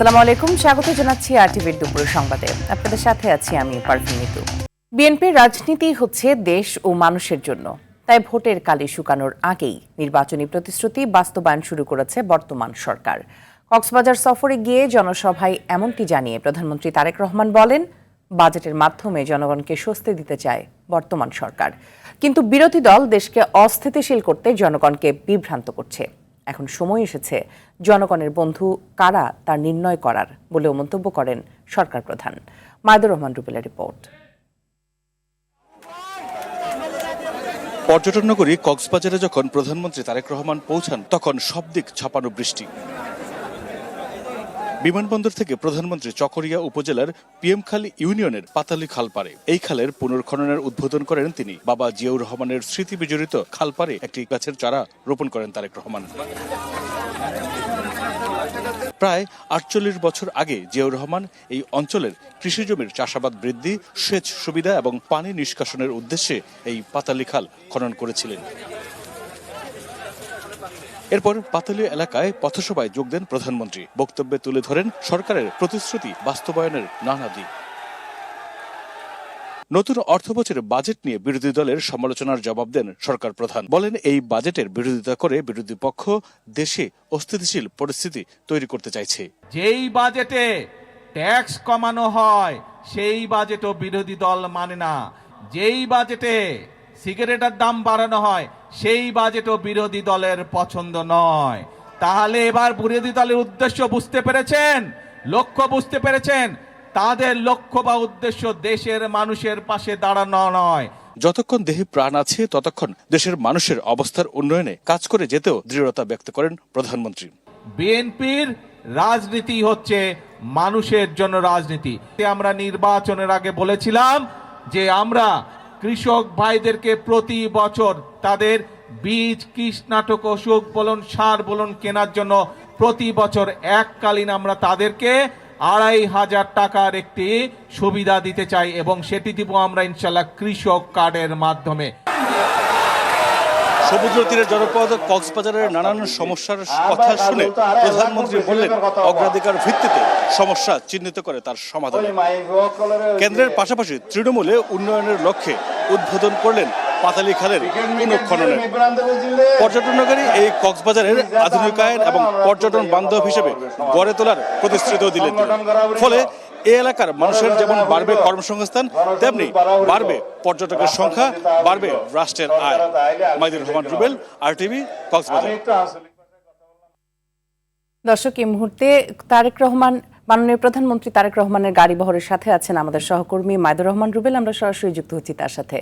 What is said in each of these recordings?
আসসালামু আলাইকুম, স্বাগত জানাচ্ছি আরটিভির দুপুর সংবাদে। আপনাদের সাথে আছি আমি পারভিন মিতু। বিএনপির রাজনীতি হচ্ছে দেশ ও মানুষের জন্য, তাই ভোটের কালি শুকানোর আগেই নির্বাচনী প্রতিশ্রুতি বাস্তবায়ন শুরু করেছে বর্তমান সরকার। কক্সবাজার সফরে গিয়ে জনসভায় এমনটি জানিয়ে প্রধানমন্ত্রী তারেক রহমান বলেন, বাজেটের মাধ্যমে জনগণকে স্বস্তি দিতে চায় বর্তমান সরকার, কিন্তু বিরোধী দল দেশকে অস্থিতিশীল করতে জনগণকে বিভ্রান্ত করছে। এখন সময় এসেছে জনগণের বন্ধু কারা তা নির্ণয় করার বলেও মন্তব্য করেন সরকার প্রধান। মায়দুর রহমান রুবেলের রিপোর্ট। পর্যটন নগরী কক্সবাজারে যখন প্রধানমন্ত্রী তারেক রহমান পৌঁছান, তখন সব দিক ছাপানো বৃষ্টি। বিমানবন্দর থেকে প্রধানমন্ত্রী চকরিয়া উপজেলার পিএমখালী ইউনিয়নের পাতালি খাল পাড়ে এই খালের পুনর্খননের উদ্বোধন করেন তিনি। বাবা জিয়াউর রহমানের স্মৃতি বিজড়িত খাল পাড়ে একটি গাছের চারা রোপণ করেন তারেক রহমান। প্রায় ৪৮ বছর আগে জিয়াউর রহমান এই অঞ্চলের কৃষিজমির চাষাবাদ বৃদ্ধি, সেচ সুবিধা এবং পানি নিষ্কাশনের উদ্দেশ্যে এই পাতালি খাল খনন করেছিলেন। এরপর পাতালি এলাকায় পথসভায় যোগ দেন প্রধানমন্ত্রী। বক্তব্যে তুলে ধরেন সরকারের প্রতিশ্রুতি বাস্তবায়নের নানা দিক। নতুন অর্থবছরের বাজেট নিয়ে বিরোধী দলের সমালোচনার জবাব দেন সরকার প্রধান। বলেন, এই বাজেটের বিরোধিতা করে বিরোধী পক্ষ দেশে অস্থিতিশীল পরিস্থিতি তৈরি করতে চাইছে। যেই বাজেটে ট্যাক্স কমানো হয় সেই বাজেটও বিরোধী দল মানে না। যেই বাজেটে সিগারেটের দাম বাড়ানো হয় সেই বাজেটও বিরোধী দলের পছন্দ নয়। তাহলে এবার বিরোধী দলের উদ্দেশ্য বুঝতে পেরেছেন, লক্ষ্য বুঝতে পেরেছেন। তাদের লক্ষ্য বা উদ্দেশ্য দেশের মানুষের পাশে দাঁড়ানো নয়। যতক্ষণ দেহে প্রাণ আছে ততক্ষণ দেশের মানুষের অবস্থার উন্নয়নে কাজ করে যেতেও দৃঢ়তা ব্যক্ত করেন প্রধানমন্ত্রী। বিএনপির রাজনীতি হচ্ছে মানুষের জন্য রাজনীতি। আমরা নির্বাচনের আগে বলেছিলাম যে আমরা কৃষক ভাইদেরকে প্রতি বছর তাদের বীজ, কীটনাশক, ওষুধ বলুন, সার বলুন কেনার জন্য প্রতি বছর এককালীন আমরা তাদেরকে ২৫০০ টাকার একটি সুবিধা দিতে চাই এবং সেটি দিব আমরা ইনশাল্লাহ কৃষক কার্ডের মাধ্যমে। সমুদ্র তীরের জনপদ কক্সবাজারের নানান সমস্যার কথা শুনে প্রধানমন্ত্রী বললেন, অগ্রাধিকার ভিত্তিতে সমস্যা চিহ্নিত করে তার সমাধান। কেন্দ্রের পাশাপাশি তৃণমূলে উন্নয়নের লক্ষ্যে উদ্বোধন করলেন পাতালি খালের পুনঃখননের। পর্যটন নগরী এই কক্সবাজারের আধুনিকায়ন এবং পর্যটন বান্ধব হিসেবে গড়ে তোলার প্রতিশ্রুতিও দিলেন। ফলে এই এলাকার মানুষের যেমন বাড়বে কর্মসংস্থান, তেমনি বাড়বে পর্যটকের সংখ্যা, বাড়বে রাষ্ট্রের আয়। মাইদুর রহমান রুবেল, আরটিভি, কক্সবাজার। দর্শক, এই মুহূর্তে মাননীয় প্রধানমন্ত্রী তারেক রহমানের গাড়ি বহরের সাথে আছেন আমাদের সহকর্মী মাইদুর রহমান রুবেল। আমরা সরাসরি যুক্ত হচ্ছি তার সাথে।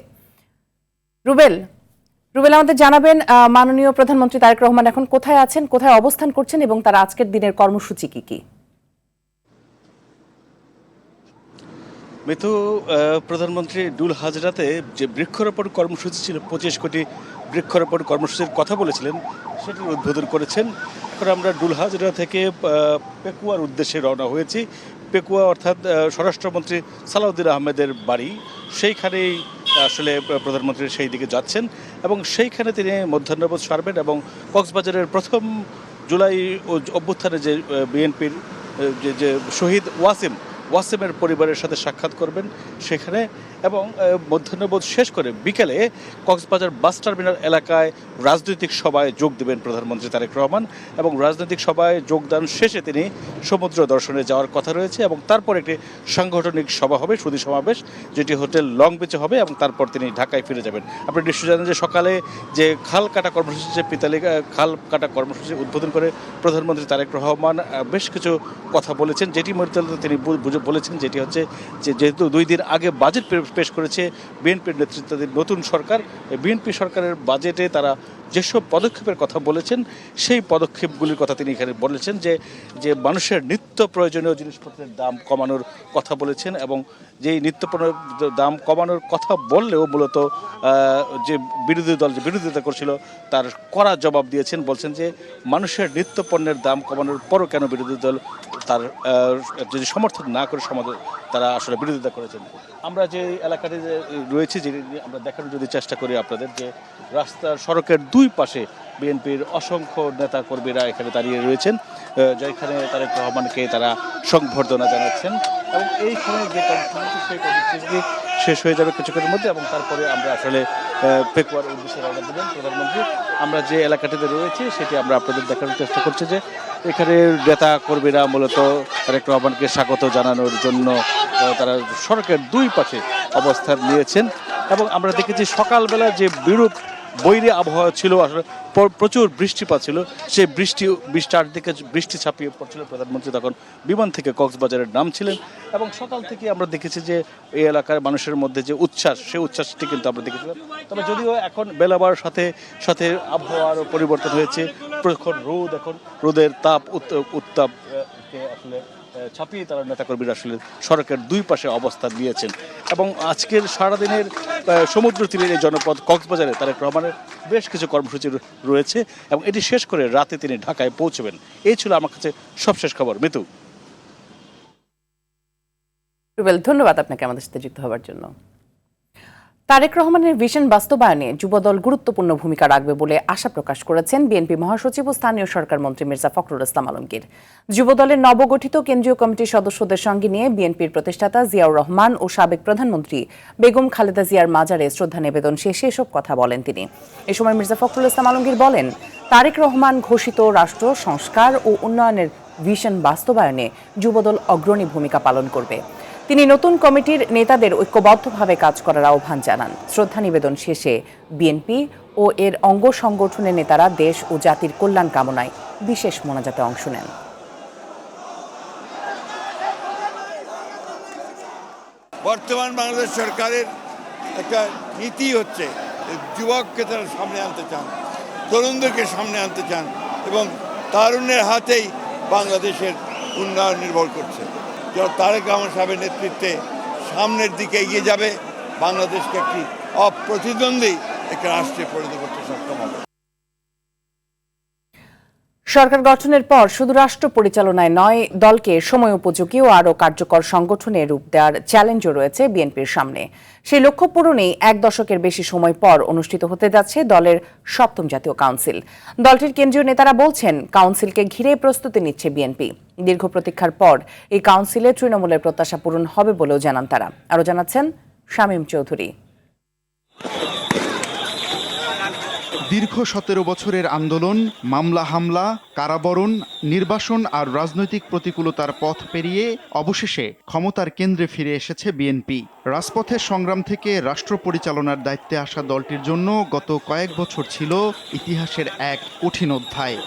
রুবেল, আমাদের জানাবেন মাননীয় প্রধানমন্ত্রী তারেক রহমান এখন কোথায় আছেন, কোথায় অবস্থান করছেন এবং তার আজকের দিনের কর্মসূচি কি কি? মিতু, প্রধানমন্ত্রী ডুল হাজরাতে যে বৃক্ষরোপণ কর্মসূচি ছিল, ২৫ কোটি বৃক্ষরোপণ কর্মসূচির কথা বলেছিলেন, সেটির উদ্বোধন করেছেন। এখন আমরা ডুল হাজরা থেকে পেকুয়ার উদ্দেশ্যে রওনা হয়েছি। পেকুয়া অর্থাৎ স্বরাষ্ট্রমন্ত্রী সালাউদ্দিন আহমেদের বাড়ি, সেইখানেই আসলে প্রধানমন্ত্রী সেই দিকে যাচ্ছেন এবং সেইখানে তিনি মধ্যাহ্নভোজ সারবেন এবং কক্সবাজারের প্রথম জুলাই অভ্যুত্থানে যে বিএনপির যে শহীদ ওয়াসিমের পরিবারের সাথে সাক্ষাৎ করবেন সেখানে, এবং মধ্যাহ্নভোজ শেষ করে বিকেলে কক্সবাজার বাস টার্মিনাল এলাকায় রাজনৈতিক সভায় যোগ দেবেন প্রধানমন্ত্রী তারেক রহমান এবং রাজনৈতিক সভায় যোগদান শেষে তিনি সমুদ্র দর্শনে যাওয়ার কথা রয়েছে এবং তারপর একটি সাংগঠনিক সভা হবে, সুধী সমাবেশ, যেটি হোটেল লং বিচে হবে এবং তারপর তিনি ঢাকায় ফিরে যাবেন। আপনি নিশ্চয়ই জানেন যে সকালে যে খাল কাটা কর্মসূচি, যে পিতালি খাল কাটা কর্মসূচি উদ্বোধন করে প্রধানমন্ত্রী তারেক রহমান বেশ কিছু কথা বলেছেন, যেটি মধ্যে তিনি বলেছেন যেটি হচ্ছে যে যেহেতু 2 দিন আগে বাজেট পেশ করেছে বিএনপির নেতৃত্বাধীন নতুন সরকার, বিএনপি সরকারের বাজেটে তারা যেসব পদক্ষেপের কথা বলেছেন সেই পদক্ষেপগুলির কথা তিনি এখানে বলেছেন, যে মানুষের নিত্য প্রয়োজনীয় জিনিসপত্রের দাম কমানোর কথা বলেছেন এবং যেই নিত্য দাম কমানোর কথা বললেও মূলত যে বিরোধী দল যে বিরোধিতা করছিল তার কড়া জবাব দিয়েছেন। বলছেন যে মানুষের নিত্য পণ্যের দাম কমানোর পরও কেন বিরোধী দল তার যদি সমর্থন না করে সমাজে তারা আসলে বিরোধিতা করেছেন। আমরা যে এলাকাতে রয়েছে, যে আমরা দেখানোর যদি চেষ্টা করি আপনাদের, যে রাস্তার সড়কের দুই পাশে বিএনপির অসংখ্য নেতা কর্মীরা এখানে দাঁড়িয়ে রয়েছেন, যেখানে তারেক রহমানকে তারা সংবর্ধনা জানাচ্ছেন। এবং এইখানে যে কর্মসূচি, সেই কর্মসূচি শেষ হয়ে যাবে কিছুক্ষণের মধ্যে, এবং তারপরে আমরা আসলে পেকুয়ার উদ্দেশ্যে রওনা দেবেন প্রধানমন্ত্রী। আমরা যে এলাকাটিতে রয়েছি সেটি আমরা আপনাদের দেখানোর চেষ্টা করছি, যে এখানে নেতা কর্মীরা মূলত তারেক রহমানকে স্বাগত জানানোর জন্য তারা সড়কের দুই পাশে অবস্থান নিয়েছেন। এবং আমরা দেখেছি সকালবেলা যে বিরূপ বৈরী আবহাওয়া ছিল, আসলে প্রচুর বৃষ্টিপাত ছিল, সেই চারদিকে বৃষ্টি ছাপিয়ে পড়ছিল। প্রধানমন্ত্রী তখন বিমান থেকে কক্সবাজারের নামছিলেন, এবং সকাল থেকে আমরা দেখেছি যে এই এলাকার মানুষের মধ্যে যে উচ্ছ্বাস, সেই উচ্ছ্বাসটি কিন্তু আমরা দেখেছিলাম। তবে যদিও এখন বেলা বাড়ার সাথে সাথে আবহাওয়ারও পরিবর্তন হয়েছে, প্রখর রোদ, এখন রোদের উত্তাপ আসলে ছাপিয়ে তারা নেতাকর্মীরা আসলে সড়কের দুই পাশে অবস্থান নিয়েছেন। এবং আজকের সারাদিনের সমুদ্র তীরের এই জনপদ কক্সবাজারে তারেক রহমানের বেশ কিছু কর্মসূচি রয়েছে, এবং এটি শেষ করে রাতে তিনি ঢাকায় পৌঁছবেন। এই ছিল আমার কাছে সবশেষ খবর। মিতু, রুবেল, ধন্যবাদ আপনাকে আমাদের সাথে যুক্ত হওয়ার জন্য। তারেক রহমানের ভিশন বাস্তবায়নে যুবদল গুরুত্বপূর্ণ ভূমিকা রাখবে বলে আশা প্রকাশ করেছেন বিএনপি মহাসচিব ও স্থানীয় সরকার মন্ত্রী মির্জা ফখরুল ইসলাম আলমগীর। যুবদলের নবগঠিত কেন্দ্রীয় কমিটির সদস্যদের সঙ্গে নিয়ে বিএনপির প্রতিষ্ঠাতা জিয়াউর রহমান ও সাবেক প্রধানমন্ত্রী বেগম খালেদা জিয়ার মাজারে শ্রদ্ধা নিবেদন শেষে এসব কথা বলেন তিনি। এ সময় মির্জা ফখরুল ইসলাম আলমগীর বলেন, তারেক রহমান ঘোষিত রাষ্ট্র সংস্কার ও উন্নয়নের ভিশন বাস্তবায়নে যুবদল অগ্রণী ভূমিকা পালন করবে। তিনি নতুন কমিটির নেতাদের ঐক্যবদ্ধভাবে কাজ করার আহ্বান জানান। শ্রদ্ধা নিবেদন শেষে বিএনপি ও এর অঙ্গ সংগঠনের নেতারা দেশ ও জাতির কল্যাণ কামনায় বিশেষ মোনাজাতে অংশ নেন। বর্তমান বাংলাদেশ সরকারের একটা নীতি হচ্ছে যুবককে তারা সামনে আনতে চান, তরুণদেরকে সামনে আনতে চান, এবং তারুণ্যের হাতেই বাংলাদেশের উন্নয়ন নির্ভর করছে। তারেক রহমান সাহেবের নেতৃত্বে সামনের দিকে এগিয়ে যাবে, বাংলাদেশকে একটি অপ্রতিদ্বন্দ্বী একটা রাষ্ট্রে পরিণত করতে সক্ষম হবে। সরকার গঠনের পর শুধু রাষ্ট্র পরিচালনায় নয়, দলকে সময় উপযোগী ও আরও কার্যকর সংগঠনে রূপ দেওয়ার চ্যালেঞ্জও রয়েছে বিএনপির সামনে। সেই লক্ষ্য পূরণেই এক দশকের বেশি সময় পর অনুষ্ঠিত হতে যাচ্ছে দলের ৭ম জাতীয় কাউন্সিল। দলটির কেন্দ্রীয় নেতারা বলছেন, কাউন্সিলকে ঘিরে প্রস্তুতি নিচ্ছে বিএনপি। দীর্ঘ প্রতীক্ষার পর এই কাউন্সিলে তৃণমূলের প্রত্যাশা পূরণ হবে বলেও জানান তারা। আরও জানাচ্ছেন শামীম চৌধুরী। দীর্ঘ ১৭ বছরের আন্দোলন, মামলা হামলা, কারাবরণ, নির্বাসন আর রাজনৈতিক প্রতিকূলতার পথ পেরিয়ে অবশেষে ক্ষমতার কেন্দ্রে ফিরে এসেছে বিএনপি। রাজপথের সংগ্রাম থেকে রাষ্ট্র পরিচালনার দায়িত্বে আসা দলটির জন্য গত কয়েক বছর ছিল ইতিহাসের এক কঠিন অধ্যায়।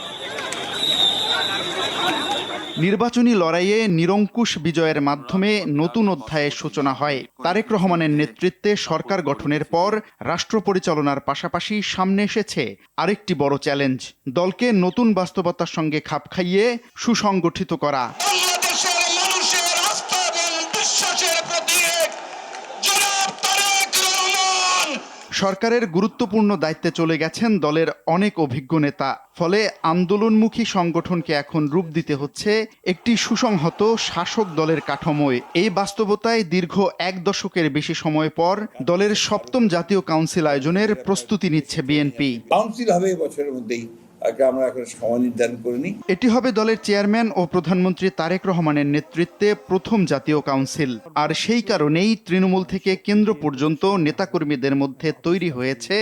নির্বাচনী লড়াইয়ে নিরঙ্কুশ বিজয়ের মাধ্যমে নতুন অধ্যায়ের সূচনা হয়। তারেক রহমানের নেতৃত্বে সরকার গঠনের পর রাষ্ট্র পরিচালনার পাশাপাশি সামনে এসেছে আরেকটি বড় চ্যালেঞ্জ, দলকে নতুন বাস্তবতার সঙ্গে খাপ খাইয়ে সুসংগঠিত করা। সরকারের গুরুত্বপূর্ণ দায়িত্বে চলে গেছেন দলের অনেক অভিজ্ঞ নেতা। ফলে আন্দোলনমুখী সংগঠনকে এখন রূপ দিতে হচ্ছে একটি সুসংহত শাসক দলের কাঠামোয়। এই বাস্তবতায় দীর্ঘ এক দশকের বেশি সময় পর দলের ৭ম জাতীয় কাউন্সিল আয়োজনের প্রস্তুতি নিচ্ছে বিএনপি। কাউন্সিল হবে বছরের মধ্যেই, আমরা এখন সময় নির্ধারণ করিনি। এটি হবে দলের চেয়ারম্যান ও প্রধানমন্ত্রী তারেক রহমানের নেতৃত্বে প্রথম জাতীয় কাউন্সিল। আর সেই কারণেই তৃণমূল থেকে কেন্দ্র পর্যন্ত নেতাকর্মীদের মধ্যে তৈরি হয়েছে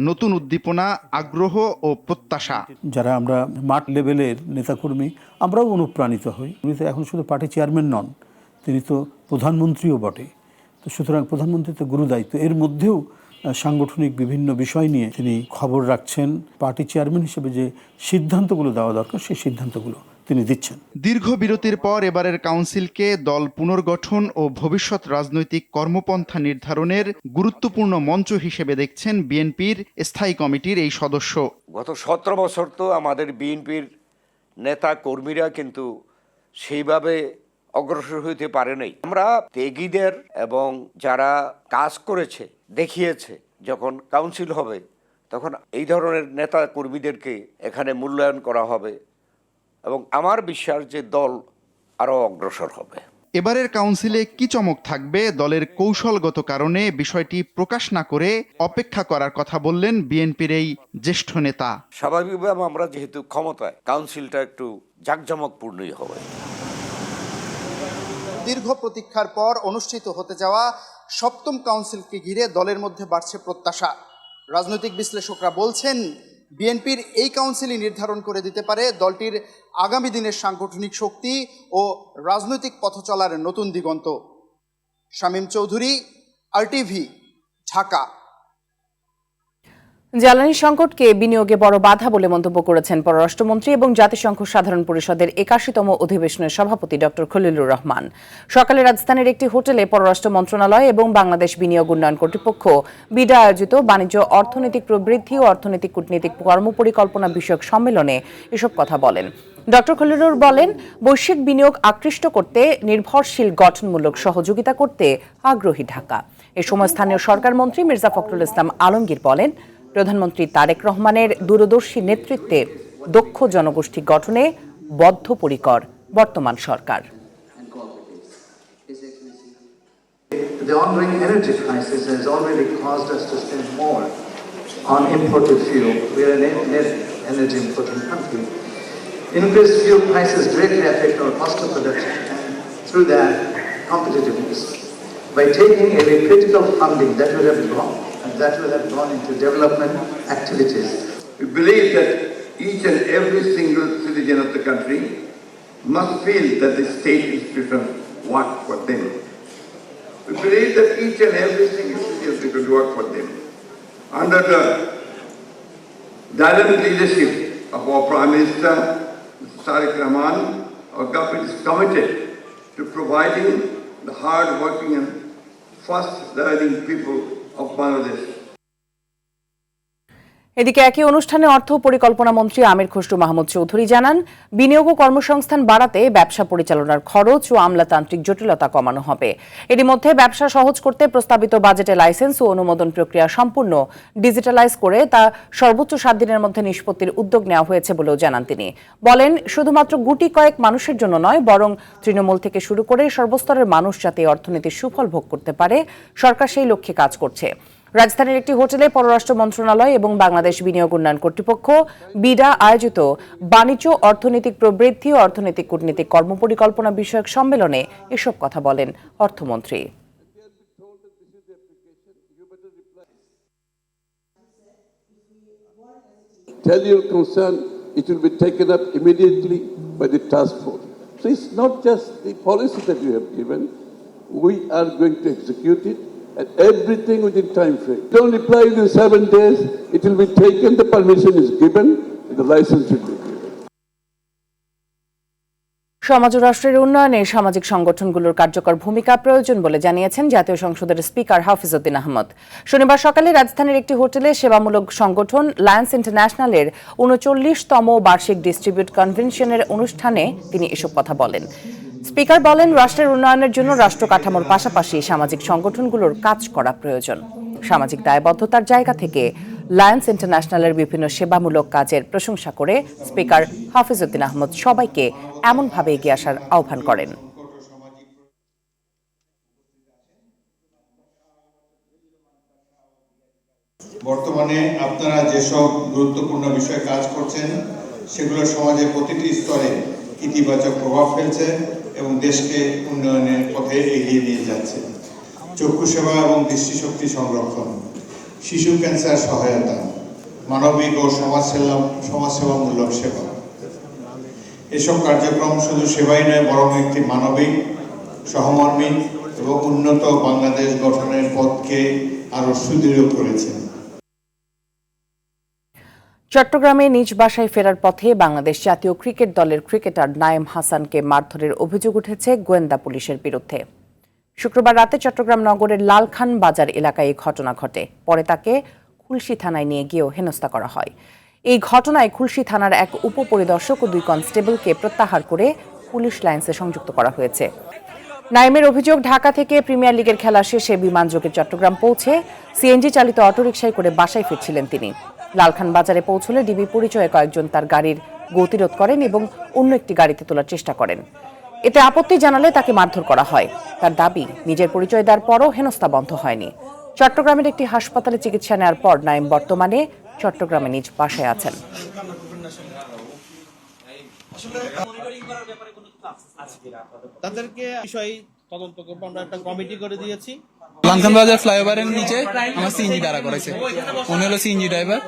নতুন উদ্দীপনা, আগ্রহ ও প্রত্যাশা। যারা আমরা মাঠ লেভেলের নেতাকর্মী, আমরাও অনুপ্রাণিত হই। উনি তো এখন শুধু পার্টি চেয়ারম্যান নন, তিনি তো প্রধানমন্ত্রীও বটে। তো সুতরাং প্রধানমন্ত্রী তো গুরুদায়িত্ব, এর মধ্যেও সাংগঠনিক বিভিন্ন বিষয় নিয়ে তিনি খবর রাখছেন। পার্টি চেয়ারম্যান হিসেবে যে সিদ্ধান্তগুলো দেওয়া দরকার, সেই সিদ্ধান্তগুলো তিনি দিচ্ছেন। দীর্ঘ বিরতির পর এবারের কাউন্সিলকে দল পুনর্গঠন ও ভবিষ্যৎ রাজনৈতিক কর্মপন্থা নির্ধারণের গুরুত্বপূর্ণ মঞ্চ হিসেবে দেখছেন বিএনপির স্থায়ী কমিটির এই সদস্য। গত ১৭ বছর তো আমাদের বিএনপির নেতা কর্মীরা কিন্তু সেইভাবে অগ্রসর হইতে পারে নাই। আমরা ত্যাগীদের এবং যারা কাজ করেছে, দেখিয়েছে, যখন কাউন্সিল হবে তখন এই ধরনের নেতা কর্মীদেরকে এখানে মূল্যায়ন করা হবে। এবং আমার বিশ্বাস যে দল আরও অগ্রসর হবে। এবারের কাউন্সিলে কি চমক থাকবে দলের কৌশলগত কারণে বিষয়টি প্রকাশ না করে অপেক্ষা করার কথা বললেন বিএনপির এই জ্যেষ্ঠ নেতা। স্বাভাবিকভাবে আমরা যেহেতু ক্ষমতায়, কাউন্সিলটা একটু জাঁকজমকপূর্ণই হবে। দীর্ঘ প্রতীক্ষার পর অনুষ্ঠিত হতে যাওয়া সপ্তম কাউন্সিলকে ঘিরে দলের মধ্যে বাড়ছে প্রত্যাশা। রাজনৈতিক বিশ্লেষকরা বলছেন, বিএনপির এই কাউন্সিলই নির্ধারণ করে দিতে পারে দলটির আগামী দিনের সাংগঠনিক শক্তি ও রাজনৈতিক পথ চলার নতুন দিগন্ত। শামীম চৌধুরী, RTV, ঢাকা। জ্বালানি সংকটকে বিনিয়োগে বড় বাধা বলে মন্তব্য করেছেন পররাষ্ট্রমন্ত্রী এবং জাতিসংঘ সাধারণ পরিষদের 81তম অধিবেশনের সভাপতি ডক্টর খলিলুর রহমান। সকালে রাজধানীর একটি হোটেলে পররাষ্ট্র মন্ত্রণালয় এবং বাংলাদেশ বিনিয়োগ উন্নয়ন কর্তৃপক্ষ বিডা আয়োজিত বাণিজ্য, অর্থনৈতিক প্রবৃদ্ধি ও অর্থনৈতিক কূটনীতিক কর্মপরিকল্পনা বিষয়ক সম্মেলনে এসব কথা বলেন। ডক্টর খলিলুর বলেন, বৈশ্বিক বিনিয়োগ আকৃষ্ট করতে নির্ভরশীল গঠনমূলক সহযোগিতা করতে আগ্রহী ঢাকা। এ সময় স্থানীয় সরকার মন্ত্রী মির্জা ফখরুল ইসলাম আলমগীর বলেন, প্রধানমন্ত্রী তারেক রহমানের দূরদর্শী নেতৃত্বে দক্ষ জনগোষ্ঠী গঠনে বদ্ধপরিকর বর্তমান সরকার। The ongoing energy crisis has already caused us to spend more on imported fuel. We are a net energy importing country. Increased fuel prices directly affect our cost of production and through that competitiveness. By taking away critical funding that would have gone into development activities. We believe that each and every single citizen of the country must feel that the state is prepared to work for them. We believe that each and every single citizen could work for them. Under the dynamic leadership of our Prime Minister, Mr. Tariq Rahman, our government is committed to providing the hard-working and fast-learning people of Bangladesh. এদিকে একই অনুষ্ঠানে অর্থ পরিকল্পনা মন্ত্রী আমির খসরু মাহমুদ চৌধুরী জানান, বিনিয়োগ ও কর্মসংস্থান বাড়াতে ব্যবসা পরিচালনার খরচ ও আমলাতান্ত্রিক জটিলতা কমানো হবে। এরই মধ্যে ব্যবসা সহজ করতে প্রস্তাবিত বাজেটে লাইসেন্স ও অনুমোদন প্রক্রিয়া সম্পূর্ণ ডিজিটালাইজ করে তা সর্বোচ্চ 7 দিনের মধ্যে নিষ্পত্তির উদ্যোগ নেওয়া হয়েছে বলেও জানান তিনি। বলেন, শুধুমাত্র গুটি কয়েক মানুষের জন্য নয়, বরং তৃণমূল থেকে শুরু করে সর্বস্তরের মানুষ যাতে অর্থনীতির সুফল ভোগ করতে পারে, সরকার সেই লক্ষ্যে কাজ করছে। রাজধানীর একটি হোটেলে পররাষ্ট্র মন্ত্রণালয় এবং বাংলাদেশ বিনিয়োগ উন্নয়ন কর্তৃপক্ষ বিডা আয়োজিত বাণিজ্য, অর্থনৈতিক প্রবৃদ্ধি ও অর্থনৈতিক কূটনীতিক কর্মপরিকল্পনা বিষয়ক সম্মেলনে এসব কথা বলেন অর্থমন্ত্রী। Tell your concern, it will be taken up immediately by the task force. So it's not just the policy that you have given, we are going to execute it. And everything within time frame. Don't reply within 7 days. It will be taken. The permission is given. And the license will be given. সমাজ ও রাষ্ট্রের উন্নয়নে সামাজিক সংগঠনগুলোর কার্যকর ভূমিকা প্রয়োজন বলে জানিয়েছেন জাতীয় সংসদের স্পিকার হাফিজউদ্দিন আহমদ। শনিবার সকালে রাজধানীর একটি হোটেলে সেবামূলক সংগঠন লায়ন্স ইন্টারন্যাশনালের 39তম বার্ষিক ডিস্ট্রিবিউট কনভেনশনের অনুষ্ঠানে তিনি এসব কথা বলেন। স্পিকার বলেন, রাষ্ট্রের উন্নয়নের জন্য রাষ্ট্র কাঠামোর পাশাপাশি সামাজিক সংগঠনগুলোর কাজ করা প্রয়োজন। সামাজিক দায়বদ্ধতার জায়গা থেকে লায়ন্স ইন্টারন্যাশনালের বিভিন্ন সেবামূলক কাজের প্রশংসা করে স্পিকার হাফিজউদ্দিন আহমদ সবাইকে এমনভাবে এগিয়ে আসার আহ্বান করেন। বর্তমানে আপনারা যেসব গুরুত্বপূর্ণ বিষয়ে কাজ করছেন সেগুলো সমাজের প্রতিটি স্তরে ইতিবাচক প্রভাব ফেলছে এবং দেশকে উন্নয়নের পথে এগিয়ে নিয়ে যাচ্ছে। চক্ষু সেবা এবং দৃষ্টিশক্তি সংরক্ষণ, শিশু ক্যান্সার সহায়তা, মানবিক ও সমাজসেবামূলক সেবা, এসব কার্যক্রম শুধু সেবাই নয়, বরং একটি মানবিক, সহমর্মী এবং উন্নত বাংলাদেশ গঠনের পথকে আরও সুদৃঢ় করেছে। চট্টগ্রামে নিজ বাসায় ফেরার পথে বাংলাদেশ জাতীয় ক্রিকেট দলের ক্রিকেটার নায়েম হাসানকে মারধরের অভিযোগ উঠেছে গোয়েন্দা পুলিশের বিরুদ্ধে। শুক্রবার রাতে চট্টগ্রাম নগরের লালখান বাজার এলাকায় এই ঘটনা ঘটে। পরে তাকে খুলশী থানায় নিয়ে গিয়েও হেনস্থা করা হয়। এই ঘটনায় খুলশী থানার এক উপপরিদর্শক ও 2 কনস্টেবলকে প্রত্যাহার করে পুলিশ লাইন্সে সংযুক্ত করা হয়েছে। নাইমের অভিযোগ, ঢাকা থেকে প্রিমিয়ার লিগের খেলা শেষে বিমানযোগে চট্টগ্রাম পৌঁছে সিএনজি চালিত অটোরিকশায় করে বাসায় ফিরছিলেন তিনি। লালখান বাজারে পৌঁছলে ডিবি পরিচয়ে কয়েকজন তার গাড়ির গতিরোধ করেন এবং অন্য একটি গাড়িতে তোলার চেষ্টা করেন। এতে আপত্তি জানালে তাকে মারধর করা হয়। তার দাবি, নিজের পরিচয় দেওয়ার পরও হেনস্থা বন্ধ হয়নি। চট্টগ্রামের একটি হাসপাতালে চিকিৎসা নেওয়ার পর নাইম বর্তমানে চট্টগ্রামে নিজ বাসায় আছেন। তাদেরকে বিষয় তদন্ত করবো, আমরা একটা কমিটি করে দিয়েছি। লালখানবাজার ফ্লাইওভারের নিচে আমার সিএনজি দাঁড়া করাইছে, উনি হলো সিএনজি ড্রাইভার।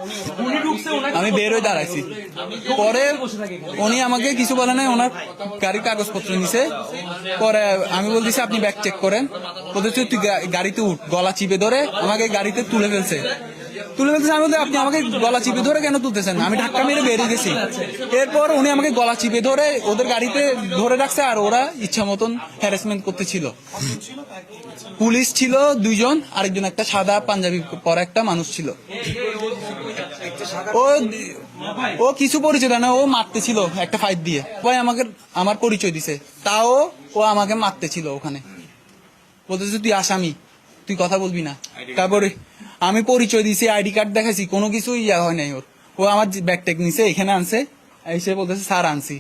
আমি বের হয়ে দাঁড়াইছি, পরে উনি আমাকে কিছু বলে নাই, ওনার গাড়ির কাগজপত্র নিছে। পরে আমি বলতেছি আপনি ব্যাগ চেক করেন, বলতেছি তুই গাড়িতে উঠ। গলা চিপে ধরে আমাকে গাড়িতে তুলে ফেলছে। আমি বলতে আপনি আমাকে গলা চিপে ধরে কেন তুলতেছেন? আমি ধাক্কা মেরে বেরিয়ে গেছি। এরপর উনি আমাকে গলা চিপে ধরে ওদের গাড়িতে ধরে রাখছে, আর ওরা ইচ্ছা মতন হ্যারাসমেন্ট করতেছিল। পুলিশ ছিল 2 জন, আরেকজন একটা সাদা পাঞ্জাবি পরা একটা মানুষ ছিল। ও কিছু পরিচয় দেয় না, ও মারতেছিল একটা ফাইট দিয়ে। ভাই আমাকে আমার পরিচয় দিছে, তাও ও আমাকে মারতেছিল ওখানে। বলতেছে তুই আসামি, তুই কথা বলবি না। তারপরে আমি পরিচয় দিয়েছি, আইডি কার্ড দেখাইছি, কোনো কিছু ইয়া হয় নাই ওর। ও আমার ব্যাগ ট্যাগ নিছে, এখানে আনছে, এসে বলতেছে স্যার আনছি।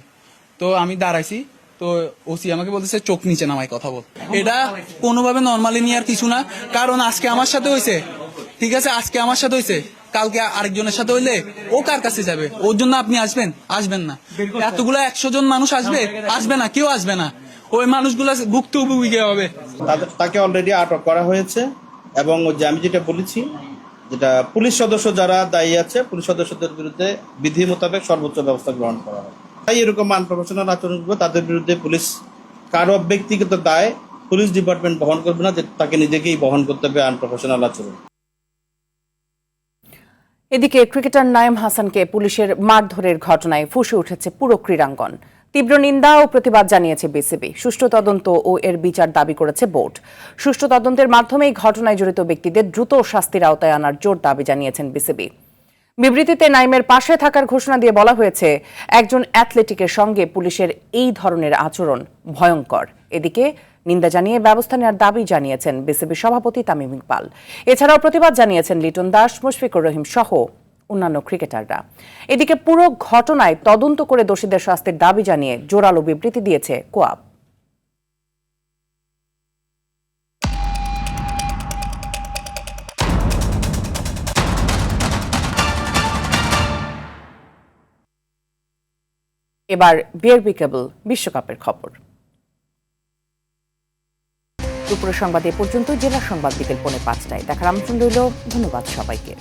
তো আমি দাঁড়াইছি, তো ওসি আমাকে বলতেছে চোখ নিচে নামাই কথা বল। এটা কোনোভাবে নর্মালি নিয়ে আর কিছু না, কারণ আজকে আমার সাথে হয়েছে, ঠিক আছে, আজকে আমার সাথে হয়েছে, কালকে আরেকজনের সাথে হইলে ও কার কাছে যাবে? ওর জন্য আপনি আসবেন না। এতগুলো 100 জন মানুষ আসবে না, কেউ আসবে না। ওই মানুষগুলো ভুক্তভোগী হবে। তাকে অলরেডি আটক করা হয়েছে, এবং আমি যেটা বলেছি, যেটা পুলিশ সদস্য যারা দায়ী আছে, পুলিশ সদস্যদের বিরুদ্ধে বিধি মোতাবেক সর্বোচ্চ ব্যবস্থা গ্রহণ করা হয়। তাই এরকম আনপ্রফেশনাল আচরণ করবে তাদের বিরুদ্ধে পুলিশ কারো ব্যক্তিগত দায় পুলিশ ডিপার্টমেন্ট বহন করবে না, যে তাকে নিজেকেই বহন করতে হবে আনপ্রফেশনাল আচরণ। এদিকে ক্রিকেটার নাইম হাসানকে পুলিশের মারধরের ঘটনায় ফুঁসে উঠেছে পুরো ক্রীড়াঙ্গন। তীব্র নিন্দা ও প্রতিবাদ জানিয়েছে বিসিবি। সুষ্ঠু তদন্ত ও এর বিচার দাবি করেছে বোর্ড। সুষ্ঠু তদন্তের মাধ্যমে এই ঘটনায় জড়িত ব্যক্তিদের দ্রুত শাস্তির আওতায় আনার জোর দাবি জানিয়েছেন বিসিবি। বিবৃতিতে নাইমের পাশে থাকার ঘোষণা দিয়ে বলা হয়েছে, একজন অ্যাথলেটিকের সঙ্গে পুলিশের এই ধরনের আচরণ ভয়ঙ্কর। এদিকে নিন্দা জানিয়ে ব্যবস্থা নেওয়ার দাবি জানিয়েছেন বিসিবি সভাপতি তামিম ইকবাল। এছাড়াও প্রতিবাদ জানিয়েছেন লিটন দাস, মুশফিকুর রহিম সহ অন্যান্য ক্রিকেটাররা। এদিকে পুরো ঘটনায় তদন্ত করে দোষীদের শাস্তির দাবি জানিয়ে জোরালো বিবৃতি দিয়েছে কোয়াব। এবার বিআরবি কেবল বিশ্বকাপের খবর। দুপুরের সংবাদ এ পর্যন্ত। জেলা সংবাদ বিকেল 4:05টায় দেখার আমন্ত্রণ রইল। ধন্যবাদ সবাইকে।